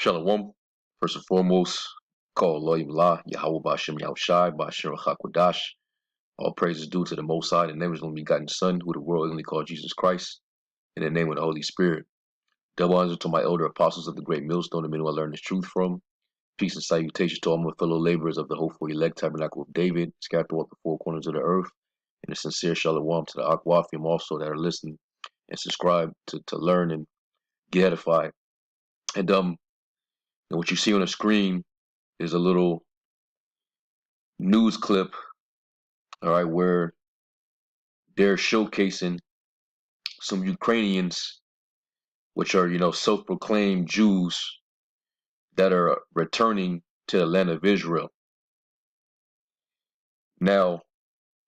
Shalom. First and foremost, call Halalyam, Yahawah, Bahasham, Yahawashi, Bahasham, Qadash. All praises due to the Most High, the name of His only begotten Son, who the world only called Jesus Christ, in the name of the Holy Spirit. Double honors to my elder apostles of the Greatmillstone, the men who I learned this truth from. Peace and salutation to all my fellow laborers of the hopeful elect tabernacle of David, scattered throughout the four corners of the earth. And a sincere shalom to the Akwafim also that are listening and subscribe to learn and get edified. And what you see on the screen is a little news clip, all right, where they're showcasing some Ukrainians, which are, self-proclaimed Jews that are returning to the land of Israel. Now,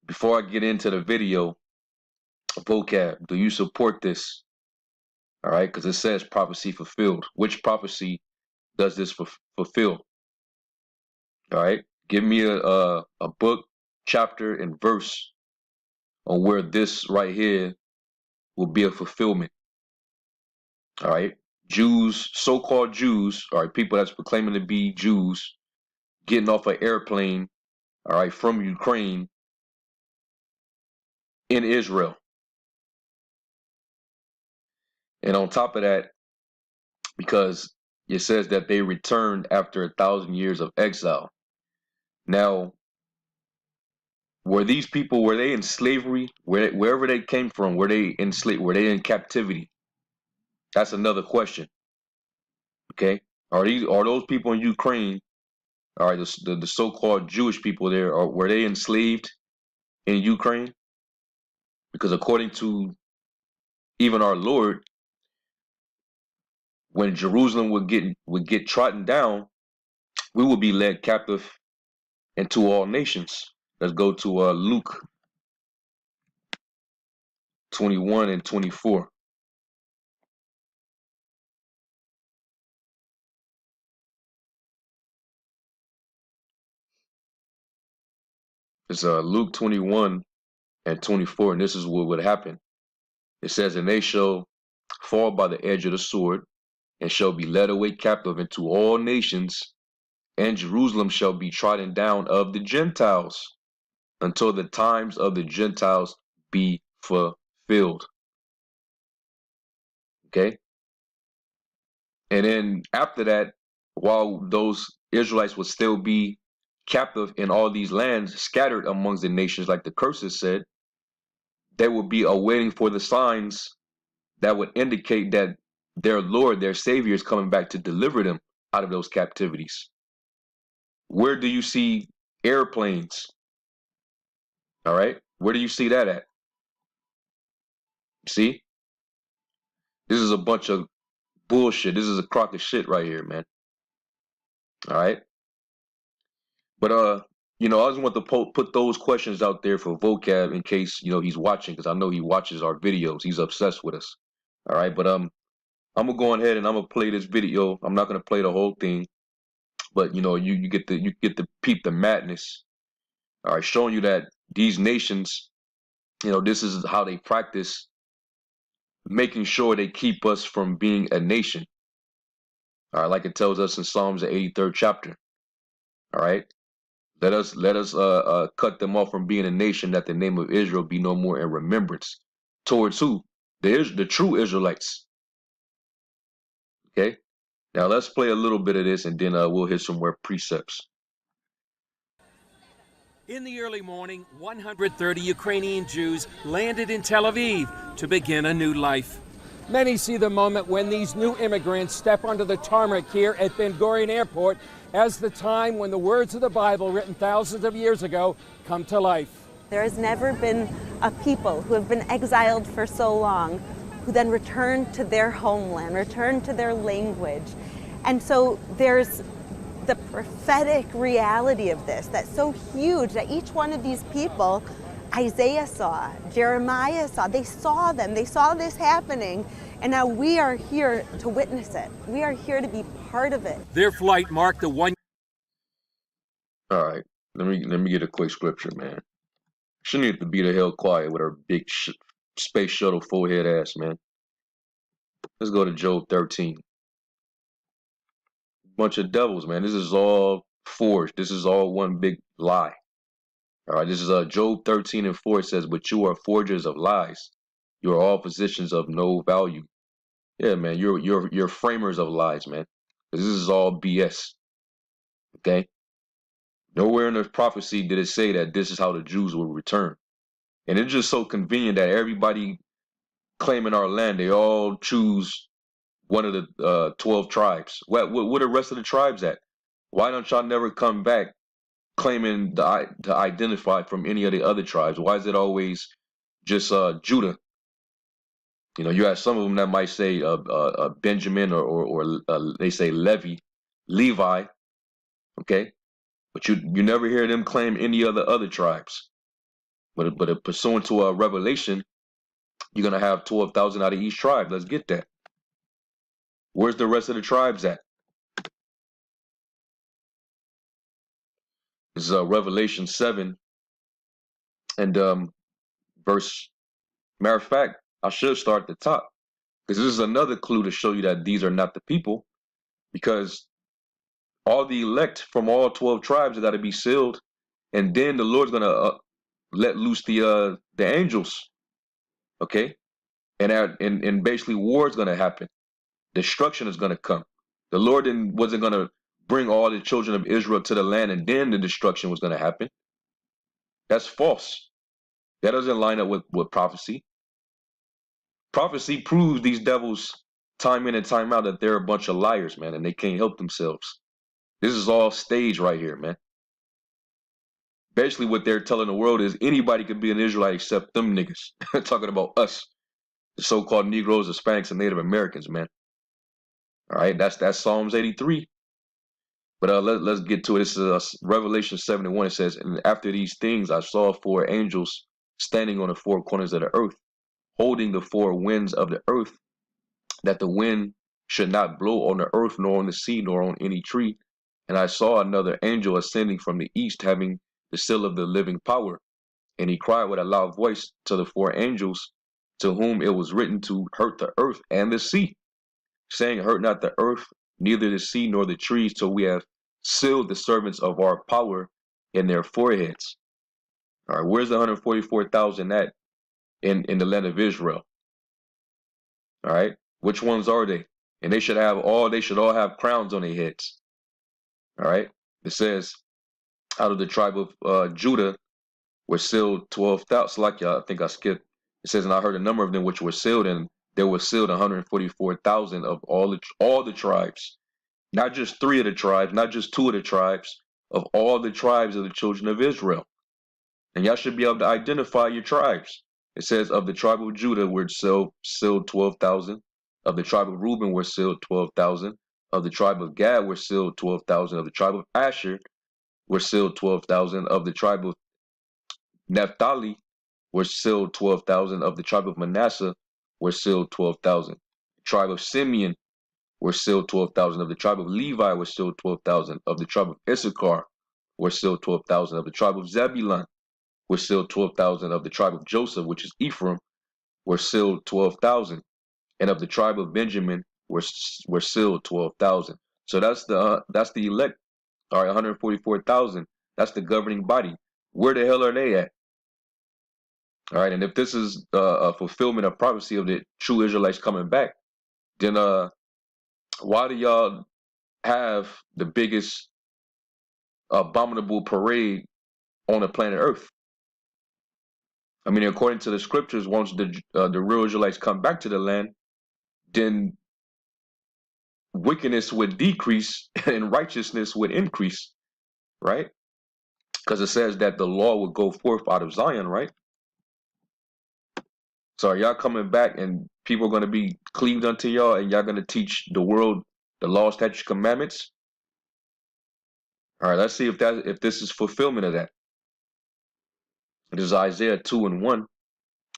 before I get into the video, vocab, do you support this? All right, because it says prophecy fulfilled. Which prophecy does this fulfill? All right, give me a book, chapter, and verse on where this right here will be a fulfillment. All right, Jews, so-called Jews, all right, people that's proclaiming to be Jews, getting off an airplane, all right, from Ukraine in Israel. And on top of that, because it says that they returned after 1,000 years of exile. Now, were these people, were they in slavery? Wherever they came from, were they in in captivity? That's another question. Okay, are those people in Ukraine, all right, the so-called Jewish people there, were they enslaved in Ukraine? Because according to even our Lord, when Jerusalem would get trodden down, we will be led captive into all nations. Let's go to Luke 21 and 24. It's Luke 21 and 24, and this is what would happen. It says, and they shall fall by the edge of the sword, and shall be led away captive into all nations, and Jerusalem shall be trodden down of the Gentiles, until the times of the Gentiles be fulfilled. Okay? And then after that, while those Israelites would still be captive in all these lands, scattered amongst the nations, like the curses said, they would be awaiting for the signs that would indicate that their Lord, their Savior, is coming back to deliver them out of those captivities. Where do you see airplanes? All right, where do you see that at? See, this is a bunch of bullshit. This is a crock of shit right here, man. All right, but I just want to put those questions out there for vocab in case he's watching, because I know he watches our videos. He's obsessed with us. All right, but I'm gonna go ahead and I'm gonna play this video. I'm not gonna play the whole thing, but you get to peep the madness. All right, showing you that these nations, this is how they practice making sure they keep us from being a nation. All right, like it tells us in Psalms the 83rd chapter. All right, let us cut them off from being a nation, that the name of Israel be no more in remembrance. Towards who? The true Israelites. Okay, now let's play a little bit of this, and then we'll hit some more precepts. In the early morning, 130 Ukrainian Jews landed in Tel Aviv to begin a new life. Many see the moment when these new immigrants step onto the tarmac here at Ben Gurion Airport as the time when the words of the Bible written thousands of years ago come to life. There has never been a people who have been exiled for so long who then return to their homeland, return to their language. And so there's the prophetic reality of this that's so huge that each one of these people, Isaiah saw, Jeremiah saw, they saw this happening, and now we are here to witness it. We are here to be part of it. Their flight marked the one. All right, let me get a quick scripture, man. She needs to be the hell quiet with her big space shuttle forehead ass, man. Let's go to Job 13. bunch of devils, man. This is all forged. This is all one big lie. All right, this is Job 13:4. It says, "But you are forgers of lies. You are all physicians of no value." Yeah, man, you're framers of lies, man. This is all BS. Okay. Nowhere in the prophecy did it say that this is how the Jews will return. And it's just so convenient that everybody claiming our land, they all choose one of the 12 tribes. Where the rest of the tribes at? Why don't y'all never come back claiming to identify from any of the other tribes? Why is it always just Judah? You know, you have some of them that might say Benjamin or they say Levi, okay? But you never hear them claim any other tribes. But pursuant to a revelation, you're gonna have 12,000 out of each tribe. Let's get that. Where's the rest of the tribes at? This is Revelation 7 and verse. Matter of fact, I should start at the top because this is another clue to show you that these are not the people, because all the elect from all 12 tribes got to be sealed, and then the Lord's gonna let loose the angels, okay, and basically war is gonna happen, destruction is gonna come. The Lord wasn't gonna bring all the children of Israel to the land and then the destruction was gonna happen. That's false. That doesn't line up with prophecy. Prophecy proves these devils time in and time out that they're a bunch of liars, man, and they can't help themselves. This is all staged right here, man. Basically, what they're telling the world is anybody could be an Israelite except them niggas. Talking about us, the so-called Negroes, Hispanics, and Native Americans, man. All right, that's Psalms 83. But let's get to it. This is Revelation 7:1. It says, "And after these things, I saw 4 angels standing on the 4 corners of the earth, holding the 4 winds of the earth, that the wind should not blow on the earth, nor on the sea, nor on any tree. And I saw another angel ascending from the east, having the seal of the living power. And he cried with a loud voice to the 4 angels, to whom it was written to hurt the earth and the sea, saying, Hurt not the earth, neither the sea, nor the trees, till we have sealed the servants of our power in their foreheads." All right, where's the 144,000 at in the land of Israel? All right, which ones are they? And they should all have crowns on their heads. All right, it says, out of the tribe of Judah were sealed 12,000. Like I think I skipped. It says, "And I heard a number of them which were sealed, and there were sealed 144,000 of all the tribes, not just 3 of the tribes, not just 2 of the tribes, of all the tribes of the children of Israel." And y'all should be able to identify your tribes. It says, of the tribe of Judah were sealed 12,000. Of the tribe of Reuben were sealed 12,000. Of the tribe of Gad were sealed 12,000. Of the tribe of Asher were sealed 12,000. Of the tribe of Naphtali were sealed 12,000. Of the tribe of Manasseh were sealed 12,000. The tribe of Simeon were sealed 12,000. Of the tribe of Levi were sealed 12,000. Of the tribe of Issachar were sealed 12,000. Of the tribe of Zebulun were sealed 12,000. Of the tribe of Joseph, which is Ephraim, were sealed 12,000. And of the tribe of Benjamin were sealed 12,000. So that's the elect. All right, 144,000. That's the governing body. Where the hell are they at? All right, and if this is a fulfillment of prophecy of the true Israelites coming back, then why do y'all have the biggest abominable parade on the planet Earth? I mean, according to the scriptures, once the real Israelites come back to the land, then wickedness would decrease and righteousness would increase, right? Because it says that the law would go forth out of Zion, right? So are y'all coming back and people are going to be cleaved unto y'all and y'all going to teach the world the law, statutes, commandments? All right, let's see if this is fulfillment of that. This is Isaiah 2:1.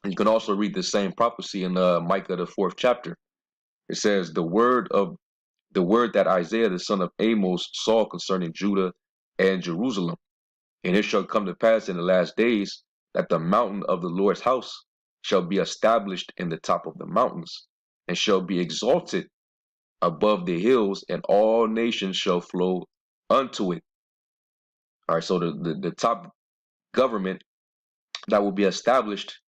You can also read the same prophecy in Micah, the 4th chapter. It says, the word that Isaiah the son of Amos saw concerning Judah and Jerusalem. And it shall come to pass in the last days that the mountain of the Lord's house shall be established in the top of the mountains, and shall be exalted above the hills, and all nations shall flow unto it. All right, so the top government that will be established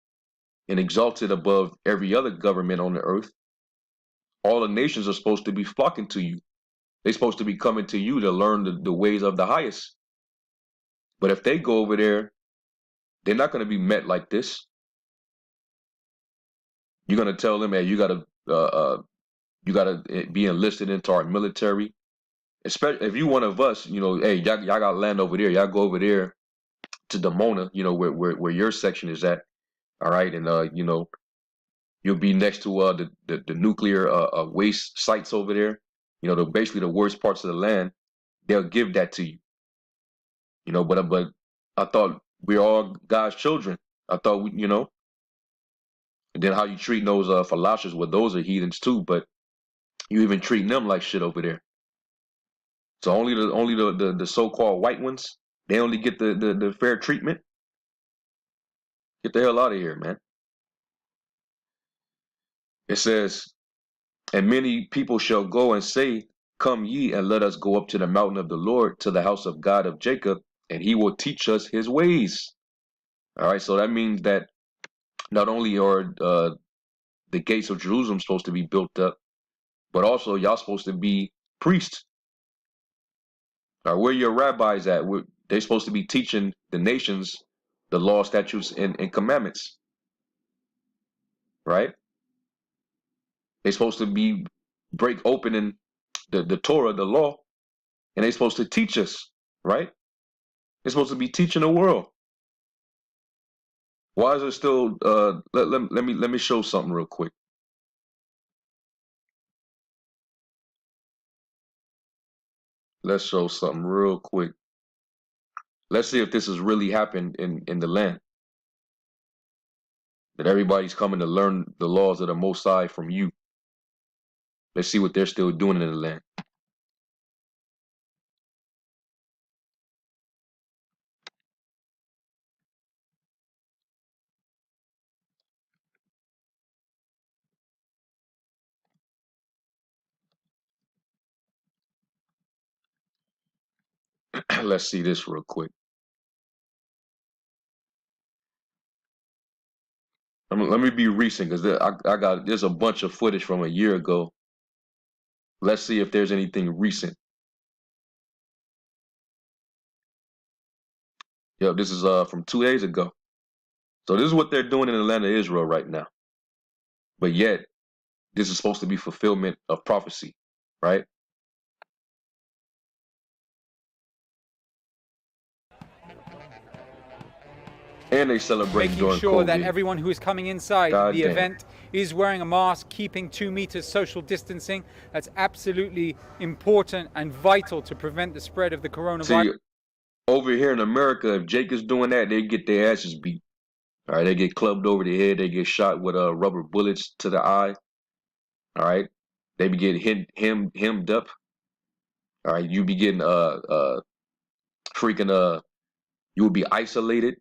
and exalted above every other government on the earth, all the nations are supposed to be flocking to you. They're supposed to be coming to you to learn the ways of the highest. But if they go over there, they're not going to be met like this. You're going to tell them, hey, you gotta be enlisted into our military. Especially if you one of us, hey, y'all got land over there. Y'all go over there to Demona, where your section is at. All right, and you'll be next to the nuclear waste sites over there. Basically the worst parts of the land. They'll give that to you. But I thought we're all God's children. I thought and then how you treat those Falashas, well, those are heathens too. But you even treating them like shit over there. So only the so-called white ones, they only get the fair treatment. Get the hell out of here, man. It says, and many people shall go and say, come ye, and let us go up to the mountain of the Lord, to the house of God of Jacob, and he will teach us his ways. All right, so that means that not only are the gates of Jerusalem supposed to be built up, but also y'all supposed to be priests. All right, where your rabbis at? They're supposed to be teaching the nations the law, statutes, and commandments. Right? They're supposed to be break opening the Torah, the law, and they're supposed to teach us, right? They're supposed to be teaching the world. Why is it still let me show something real quick. Let's show something real quick. Let's see if this has really happened in the land. That everybody's coming to learn the laws of the Most High from you. Let's see what they're still doing in the land. Let's see this real quick. Let me be recent, because there's a bunch of footage from a year ago. Let's see if there's anything recent. Yep, this is from 2 days ago. So this is what they're doing in the land of Israel right now. But yet, this is supposed to be fulfillment of prophecy, right? And they celebrate making during sure COVID. that everyone who is coming inside the event is wearing a mask, keeping 2 meters social distancing. That's absolutely important and vital to prevent the spread of the coronavirus. See, over here in America, if Jake is doing that, they get their asses beat. All right, they get clubbed over the head. They get shot with rubber bullets to the eye. All right, they be getting hemmed up. All right, you be getting you will be isolated.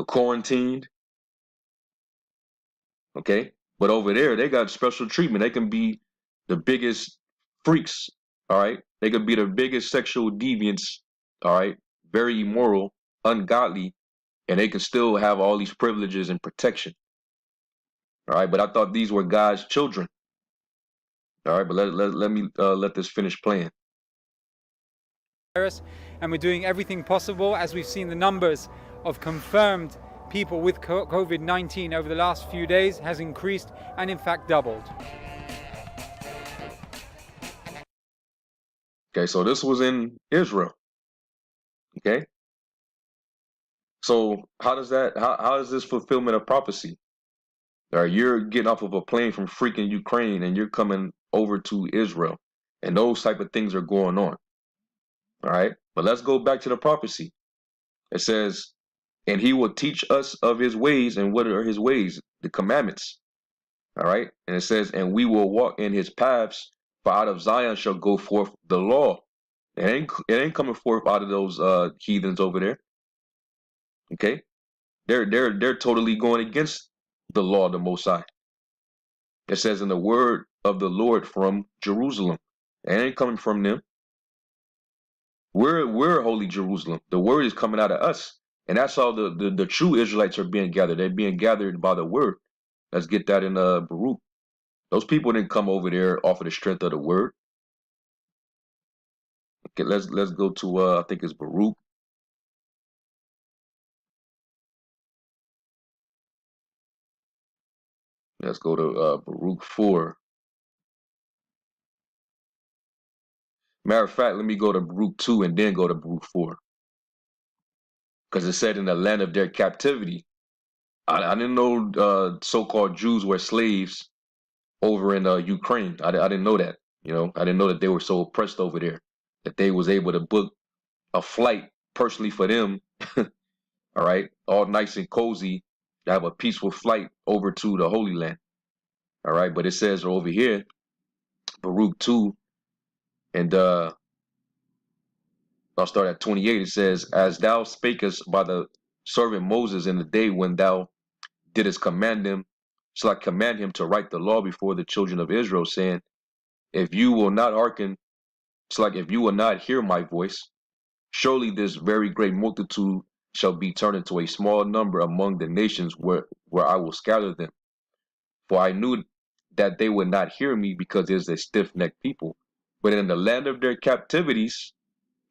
Quarantined. Okay, but over there they got special treatment. They can be the biggest freaks. All right, they could be the biggest sexual deviants. All right, very immoral, ungodly, and they can still have all these privileges and protection. All right, but I thought these were God's children. All right, but let me let this finish playing. And we're doing everything possible, as we've seen the numbers of confirmed people with COVID-19 over the last few days has increased and in fact doubled. Okay, so this was in Israel. Okay, so how is this fulfillment of prophecy? All right, you're getting off of a plane from freaking Ukraine and you're coming over to Israel, and those type of things are going on. All right, but let's go back to the prophecy. It says, and he will teach us of his ways. And what are his ways? The commandments. All right, and it says, and we will walk in his paths, for out of Zion shall go forth the law. It ain't coming forth out of those heathens over there. Okay, they're totally going against the law of the Most High. It says, in the word of the Lord from Jerusalem. It ain't coming from them. We're holy Jerusalem. The word is coming out of us. And that's how the true Israelites are being gathered. They're being gathered by the word. Let's get that in Baruch. Those people didn't come over there off of the strength of the word. Okay, let's go to I think it's Baruch. Let's go to Baruch 4. Matter of fact, let me go to Baruch 2 and then go to Baruch 4. Because it said in the land of their captivity. I didn't know so-called Jews were slaves over in Ukraine. I didn't know that. You know, I didn't know that they were so oppressed over there that they was able to book a flight personally for them. All right, all nice and cozy, to have a peaceful flight over to the Holy Land. All right, but it says over here, Baruch 2, and I'll start at 28. It says, "As thou spakest by the servant Moses in the day when thou didst command him, shall I command him to write the law before the children of Israel, saying, if you will not hearken, it's like if you will not hear my voice, surely this very great multitude shall be turned into a small number among the nations where I will scatter them. For I knew that they would not hear me because it is a stiff-necked people. But in the land of their captivities,"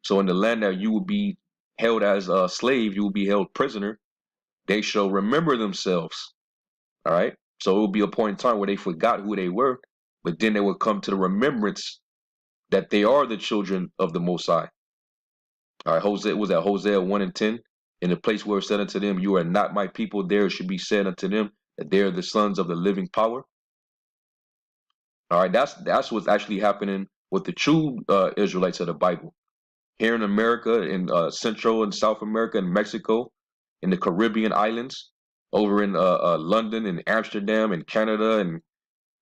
so in the land that you will be held as a slave, you will be held prisoner, "they shall remember themselves." All right. So it will be a point in time where they forgot who they were, but then they would come to the remembrance that they are the children of the Most High. All right. Hosea was at Hosea 1 and 10. In the place where it said unto them, "You are not my people," there it should be said unto them that they are the sons of the living power. All right. That's what's actually happening with the true Israelites of the Bible. Here in America, in Central and South America, in Mexico, in the Caribbean islands, over in London and Amsterdam and Canada and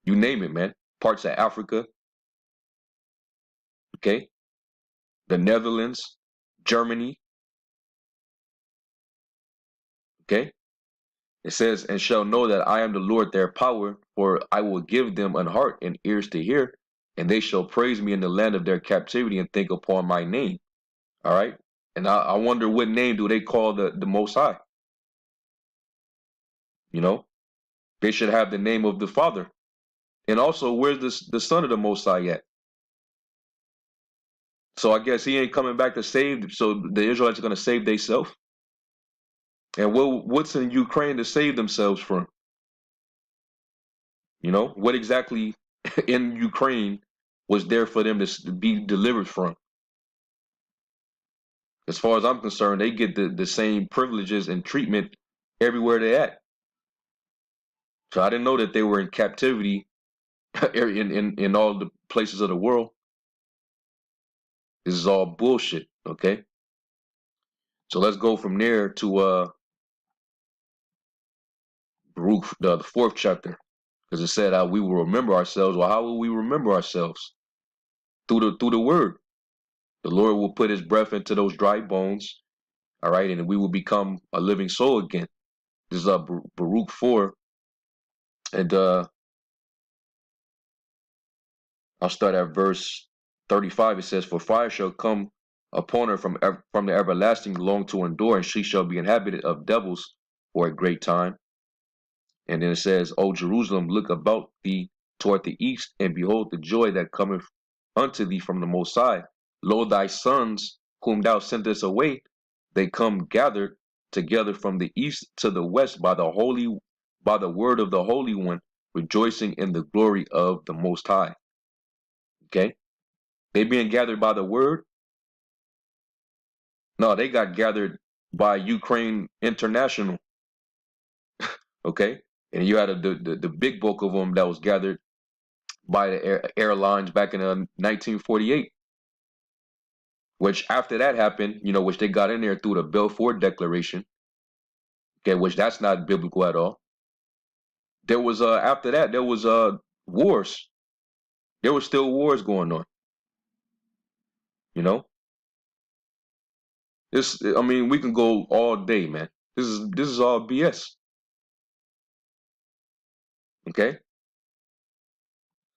you name it, man. Parts of Africa. Okay. The Netherlands, Germany. Okay. It says, "And shall know that I am the Lord their power, for I will give them an heart and ears to hear, and they shall praise me in the land of their captivity and think upon my name." All right. And I wonder what name do they call the Most High? You know, they should have the name of the Father. And also, where's the Son of the Most High at? So I guess he ain't coming back to save. So the Israelites are going to save themselves. And what's in Ukraine to save themselves from? You know, what exactly in Ukraine was there for them to be delivered from? As far as I'm concerned, they get the same privileges and treatment everywhere they're at. So I didn't know that they were in captivity in all the places of the world. This is all bullshit, okay? So let's go from there to Baruch, the 4th chapter, because it said we will remember ourselves. Well, how will we remember ourselves? Through the word. The Lord will put his breath into those dry bones, all right, and we will become a living soul again. This is Baruch 4, and I'll start at verse 35. It says, "For fire shall come upon her from the everlasting, long to endure, and she shall be inhabited of devils for a great time." And then it says, "O Jerusalem, look about thee toward the east, and behold the joy that cometh unto thee from the Most High. Lo, thy sons, whom thou sentest away, they come gathered together from the east to the west by the word of the Holy One, rejoicing in the glory of the Most High." Okay? They being gathered by the word? No, they got gathered by Ukraine International. Okay? And you had the big bulk of them that was gathered by the airlines back in 1948. Which after that happened, you know, which they got in there through the Balfour Declaration. Okay, which that's not biblical at all. There was after that there was wars. There were still wars going on. You know? I mean, we can go all day, man. This is all BS. Okay?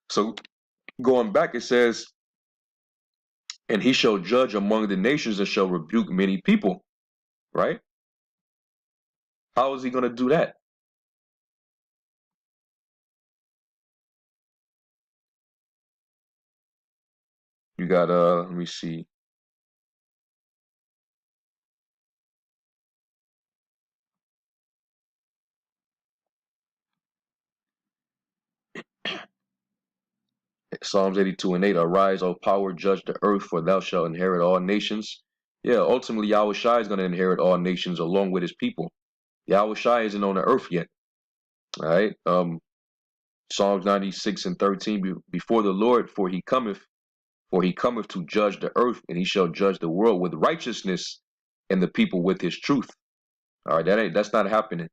So going back, it says, and he shall judge among the nations and shall rebuke many people, right? How is he going to do that? You got, let me see. Psalms 82 and 8, arise, O power, judge the earth, for thou shalt inherit all nations. Yeah, ultimately, Yahawashi is going to inherit all nations along with his people. Yahawashi isn't on the earth yet. All right. Psalms 96 and 13, before the Lord, for he cometh to judge the earth, and he shall judge the world with righteousness and the people with his truth. All right, that's not happening.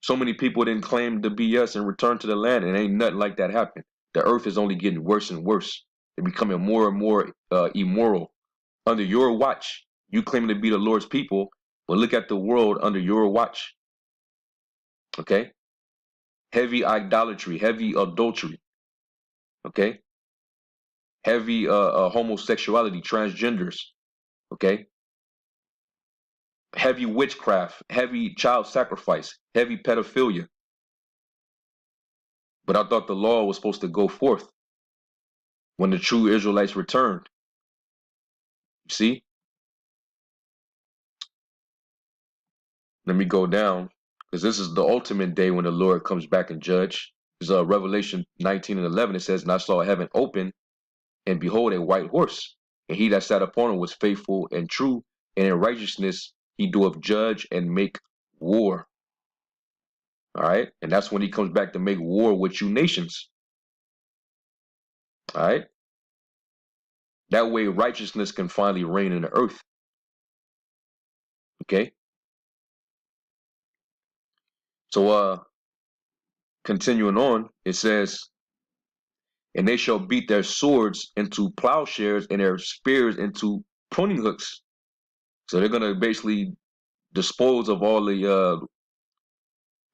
So many people didn't claim to be us and return to the land, and ain't nothing like that happened. The earth is only getting worse and worse. They're becoming more and more immoral. Under your watch, you claim to be the Lord's people, but look at the world under your watch. Okay? Heavy idolatry, heavy adultery. Okay? Heavy homosexuality, transgenders. Okay? Heavy witchcraft, heavy child sacrifice, heavy pedophilia. But I thought the law was supposed to go forth when the true Israelites returned. You see? Let me go down, because this is the ultimate day when the Lord comes back and judge. It's Revelation 19 and 11. It says, and I saw heaven open, and behold, a white horse. And he that sat upon him was faithful and true, and in righteousness he doeth judge and make war. All right? And that's when he comes back to make war with you nations. All right? That way righteousness can finally reign in the earth. Okay? So continuing on, it says, and they shall beat their swords into plowshares and their spears into pruning hooks. So they're going to basically dispose of all the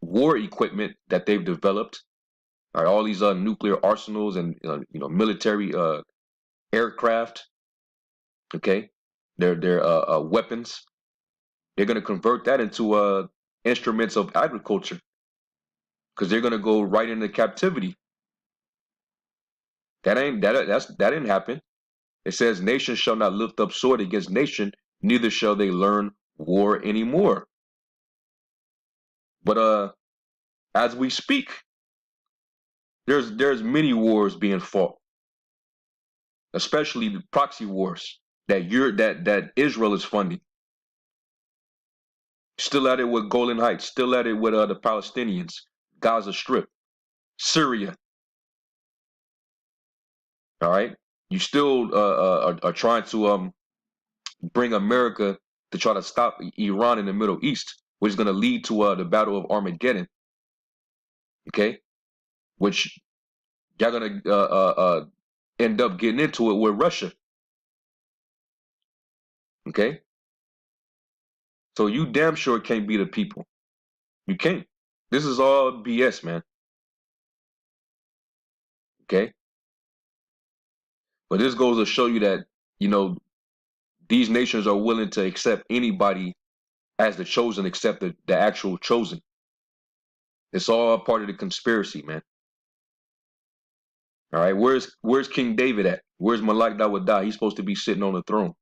war equipment that they've developed. All right, all these nuclear arsenals and military aircraft. Okay, their weapons. They're going to convert that into instruments of agriculture, because they're going to go right into captivity. That didn't happen. It says, nation shall not lift up sword against nation, neither shall they learn war anymore. But as we speak, there's many wars being fought, especially the proxy wars that Israel is funding. Still at it with Golan Heights, still at it with the Palestinians, Gaza Strip, Syria. All right, you still are trying to bring America to try to stop Iran in the Middle East, which is going to lead to the Battle of Armageddon. Okay, which y'all gonna end up getting into it with Russia. Okay, so you damn sure can't be the people. You can't. This is all BS, man. Okay, but this goes to show you that these nations are willing to accept anybody as the chosen, except the actual chosen. It's all part of the conspiracy, man. All right, where's King David at? Where's Malak Dawadah? He's supposed to be sitting on the throne.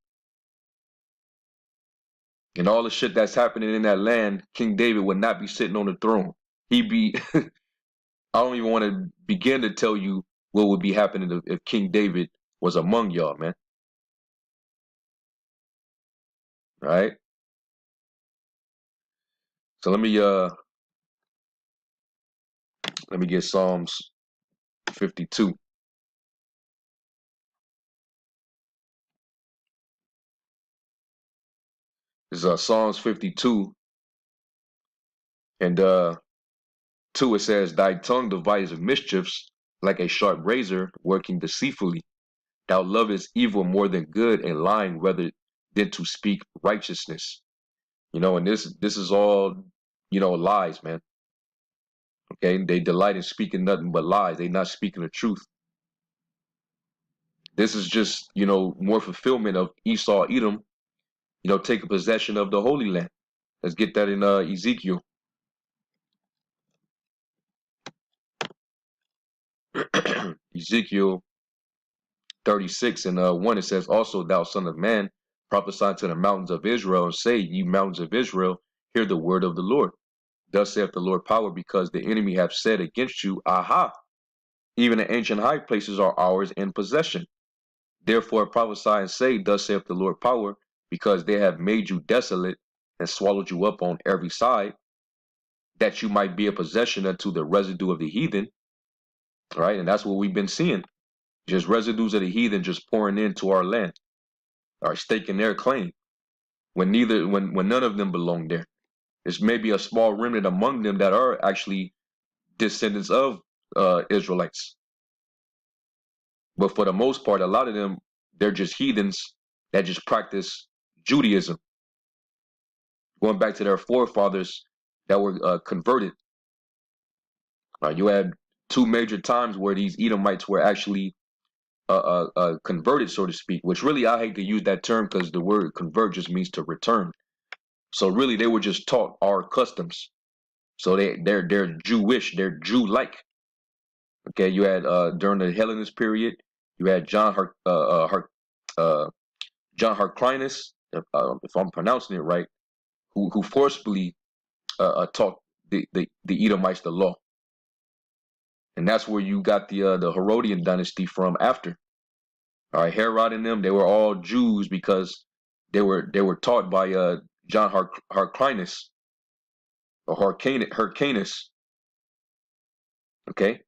And all the shit that's happening in that land, King David would not be sitting on the throne. He'd be, I don't even want to begin to tell you what would be happening if King David was among y'all, man. All right. So let me get Psalms 52. This is Psalms 52. And 2, it says, thy tongue deviseth mischiefs like a sharp razor, working deceitfully. Thou lovest evil more than good, and lying rather than to speak righteousness. And this is all, lies, man. Okay, they delight in speaking nothing but lies. They not speaking the truth. This is just, you know, more fulfillment of Esau, Edom, you know, taking possession of the Holy Land. Let's get that in Ezekiel. Ezekiel 36 and 1, it says, also, thou son of man, prophesy to the mountains of Israel, and say, ye mountains of Israel, hear the word of the Lord. Thus saith the Lord power, because the enemy have said against you, aha, even the ancient high places are ours in possession. Therefore prophesy and say, thus saith the Lord power, because they have made you desolate and swallowed you up on every side, that you might be a possession unto the residue of the heathen. All right, and that's what we've been seeing. Just residues of the heathen just pouring into our land, are staking their claim when none of them belong there. There's maybe a small remnant among them that are actually descendants of Israelites, but for the most part, a lot of them, they're just heathens that just practice Judaism, going back to their forefathers that were converted. You had two major times where these Edomites were actually converted, so to speak, which really I hate to use that term because the word convert just means to return. So really they were just taught our customs. So they're Jewish, they're Jew-like. Okay, you had during the Hellenist period, you had John Hyrcanus, if I'm pronouncing it right, who forcefully taught the Edomites the law. And that's where you got the Herodian dynasty from after. All right, Herod and them, they were all Jews because they were taught by John Hyrcanus or Hyrcanus. Okay,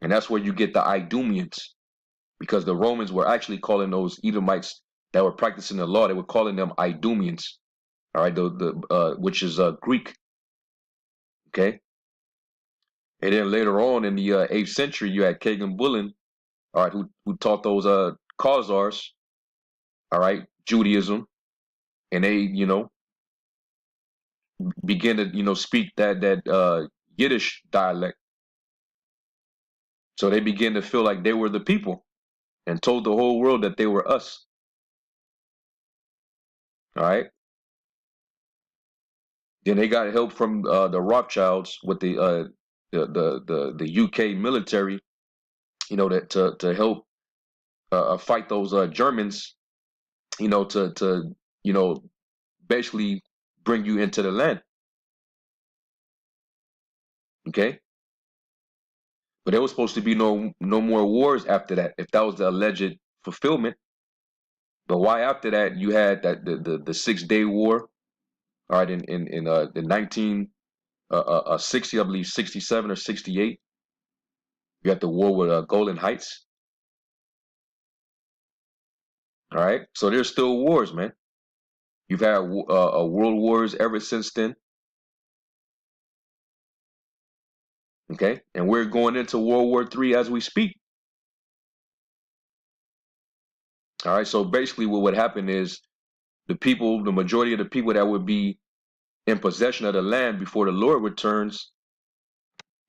and that's where you get the Idumeans, because the Romans were actually calling those Edomites that were practicing the law, they were calling them Idumeans. All right, which is Greek. Okay, and then later on in the 8th century, you had Kagan Bullen, all right, who taught those Khazars, all right, Judaism, and they, you know, begin to, you know, speak that Yiddish dialect. So they began to feel like they were the people and told the whole world that they were us. All right. Then they got help from the Rothschilds with the UK military, you know, that to help fight those Germans, you know, to you know, basically bring you into the land. Okay. But there was supposed to be no more wars after that, if that was the alleged fulfillment. But why after that you had that the 6-Day War, all right, in the 1960, I believe 67 or 68. You had the war with Golan Heights. All right, so there's still wars, man. You've had world wars ever since then. Okay, and we're going into World War III as we speak. All right, so basically what would happen is the majority of the people that would be in possession of the land before the Lord returns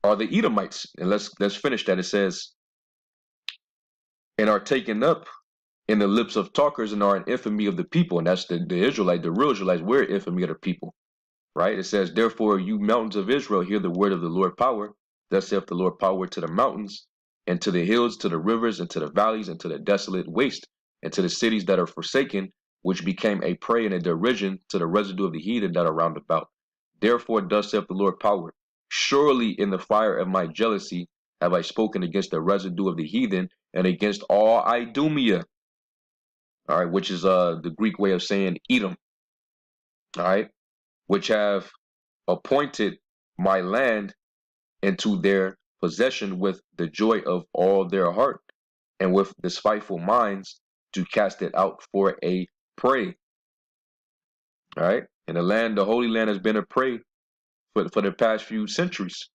are the Edomites. And let's finish that. It says, and are taken up in the lips of talkers and are an infamy of the people. And that's the Israelite, the real Israelites, we're infamy of the people. Right? It says, therefore, you mountains of Israel, hear the word of the Lord power. Thus saith the Lord power to the mountains, and to the hills, to the rivers, and to the valleys, and to the desolate waste, and to the cities that are forsaken, which became a prey and a derision to the residue of the heathen that are round about. Therefore, thus saith the Lord power. Surely in the fire of my jealousy have I spoken against the residue of the heathen, and against all Idumea. All right, which is the Greek way of saying Edom. All right, which have appointed my land into their possession with the joy of all their heart, and with despiteful minds to cast it out for a prey. All right, and the Holy Land has been a prey for the past few centuries.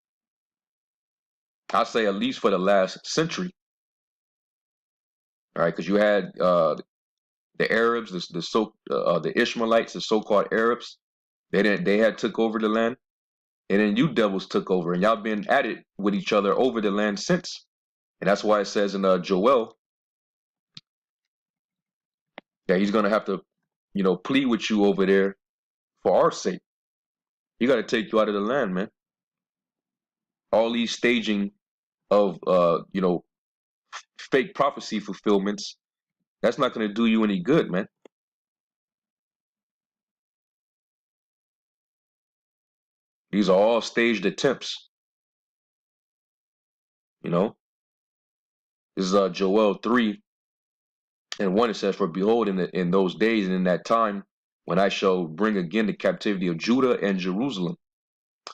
I say at least for the last century. All right, because you had the Arabs, the Ishmaelites, the so-called Arabs. They had took over the land. And then you devils took over, and y'all been at it with each other over the land since. And that's why it says in Joel, that he's going to have to, plead with you over there for our sake. He got to take you out of the land, man. All these staging of, fake prophecy fulfillments, that's not going to do you any good, man. These are all staged attempts. This is Joel 3:1. It says, "For behold, in those days and in that time, when I shall bring again the captivity of Judah and Jerusalem,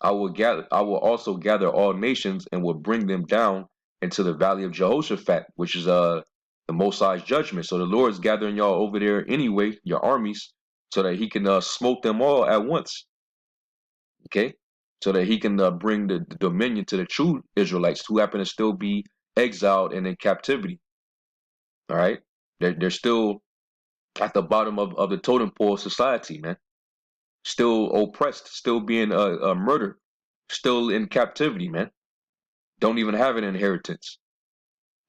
I will also gather all nations and will bring them down into the valley of Jehoshaphat," which is the Most High's judgment. So the Lord's gathering y'all over there anyway, your armies, so that he can smote them all at once. Okay? So that he can bring the dominion to the true Israelites who happen to still be exiled and in captivity. All right? They're still at the bottom of the totem pole of society, man. Still oppressed, still being murdered, still in captivity, man. Don't even have an inheritance.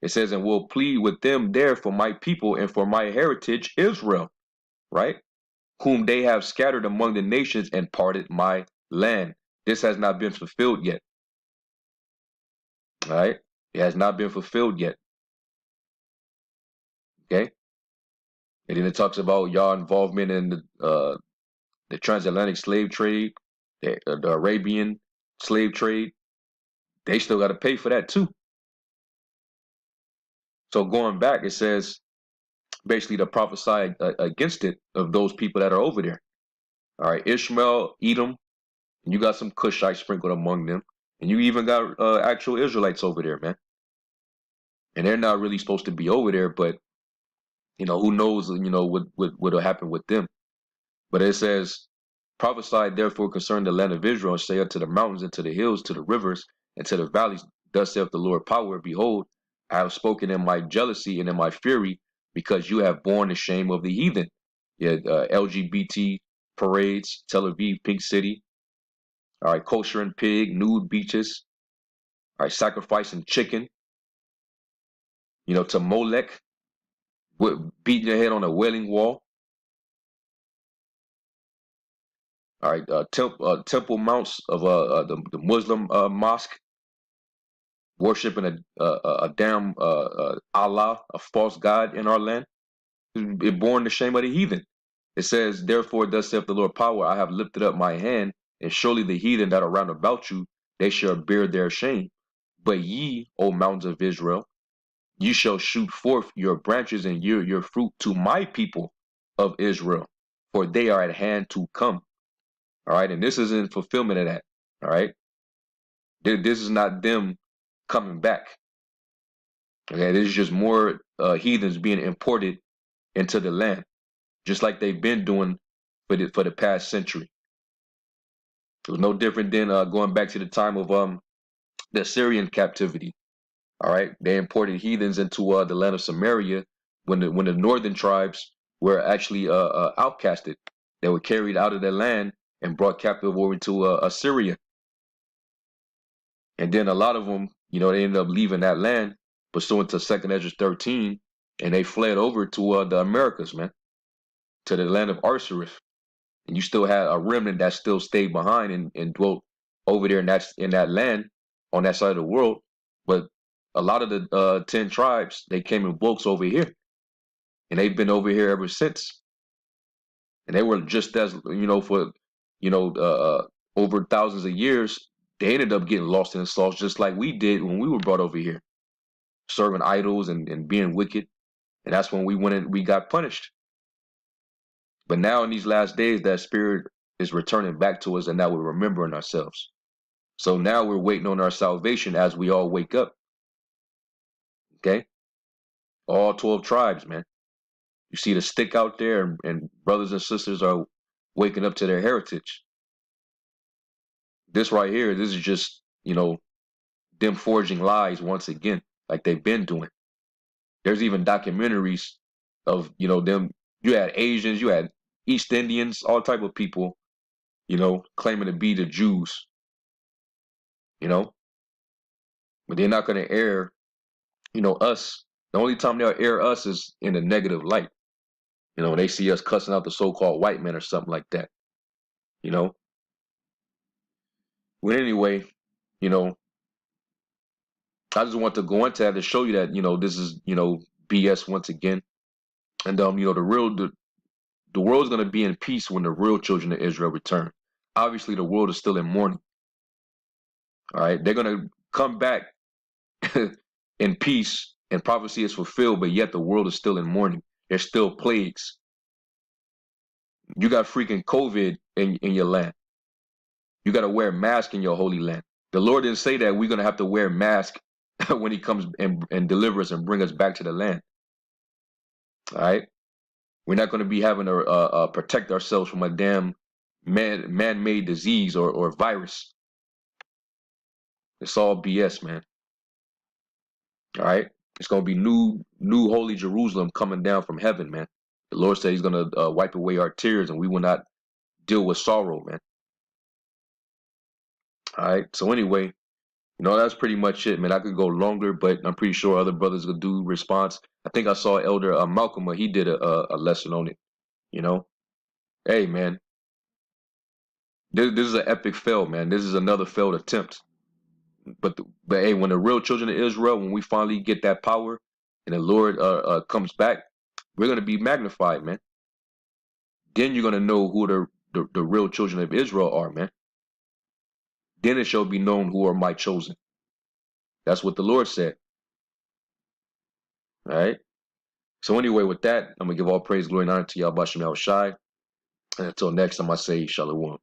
It says, "And will plead with them there for my people and for my heritage Israel," right? "Whom they have scattered among the nations and parted my land." This has not been fulfilled yet. All right? It has not been fulfilled yet. Okay? And then it talks about y'all involvement in the transatlantic slave trade, the Arabian slave trade. They still got to pay for that too. So going back, it says basically to prophesy against it of those people that are over there. All right, Ishmael, Edom, and you got some Cushites sprinkled among them, and you even got actual Israelites over there, man. And they're not really supposed to be over there, but who knows, what'll happen with them. But it says, "Prophesy therefore concerning the land of Israel, and say unto the mountains, and to the hills, to the rivers, and to the valleys, thus saith the Lord power, behold, I have spoken in my jealousy and in my fury, because you have borne the shame of the heathen." Yeah, LGBT parades, Tel Aviv, Pink City. All right, kosher and pig, nude beaches. All right, sacrificing chicken. To Molech, beating your head on a wailing wall. All right, temple mounts of the Muslim mosque, worshiping a damn Allah, a false god in our land. It born the shame of the heathen. It says, "Therefore, thus saith the Lord power, I have lifted up my hand, and surely the heathen that are round about you, they shall bear their shame. But ye, O mountains of Israel, you shall shoot forth your branches and your fruit to my people of Israel, for they are at hand to come." All right, and this is in fulfillment of that. All right, this is not them coming back. Okay, this is just more heathens being imported into the land, just like they've been doing for the past century. It was no different than going back to the time of the Assyrian captivity. All right, they imported heathens into the land of Samaria when the northern tribes were actually outcasted. They were carried out of their land and brought captive over to Assyria. And then a lot of them, they ended up leaving that land pursuant to 2nd Ezra 13, and they fled over to the Americas, man, to the land of Arsareth. And you still had a remnant that still stayed behind and dwelt over there in that land on that side of the world. But a lot of the 10 tribes, they came in bulks over here, and they've been over here ever since. And they were just as for over thousands of years. They ended up getting lost in the sauce just like we did when we were brought over here, serving idols and being wicked. And that's when we got punished. But now in these last days, that spirit is returning back to us, and now we're remembering ourselves. So now we're waiting on our salvation as we all wake up. Okay? All 12 tribes, man. You see the stick out there, and brothers and sisters are waking up to their heritage. This right here, this is just, them forging lies once again, like they've been doing. There's even documentaries of, them. You had Asians, you had East Indians, all type of people, claiming to be the Jews, but they're not going to air, us. The only time they'll air us is in a negative light. You know, when they see us cussing out the so-called white men or something like that. You know. Well, anyway, you know, I just want to go into that to show you that, you know, this is, you know, BS once again. And you know, the world's gonna be in peace when the real children of Israel return. Obviously, the world is still in mourning. All right, they're gonna come back in peace, and prophecy is fulfilled, but yet the world is still in mourning. There's still plagues. You got freaking COVID in your land. You got to wear a mask in your holy land. The Lord didn't say that we're gonna have to wear a mask when He comes and deliver us and bring us back to the land. All right. We're not going to be having to protect ourselves from a damn man-made disease or virus. It's all BS, man. All right? It's going to be new holy Jerusalem coming down from heaven, man. The Lord said He's going to wipe away our tears, and we will not deal with sorrow, man. All right? So anyway, you know, that's pretty much it, man. I could go longer, but I'm pretty sure other brothers will do response. I think I saw Elder Malcolm, he did a lesson on it, you know? Hey, man. This is an epic fail, man. This is another failed attempt. But hey, when the real children of Israel, when we finally get that power and the Lord comes back, we're going to be magnified, man. Then you're going to know who the real children of Israel are, man. Then it shall be known who are my chosen. That's what the Lord said. All right. So anyway, with that, I'm going to give all praise, glory, and honor to Bahasham, Yahawashi. And until next time, I say Shalom.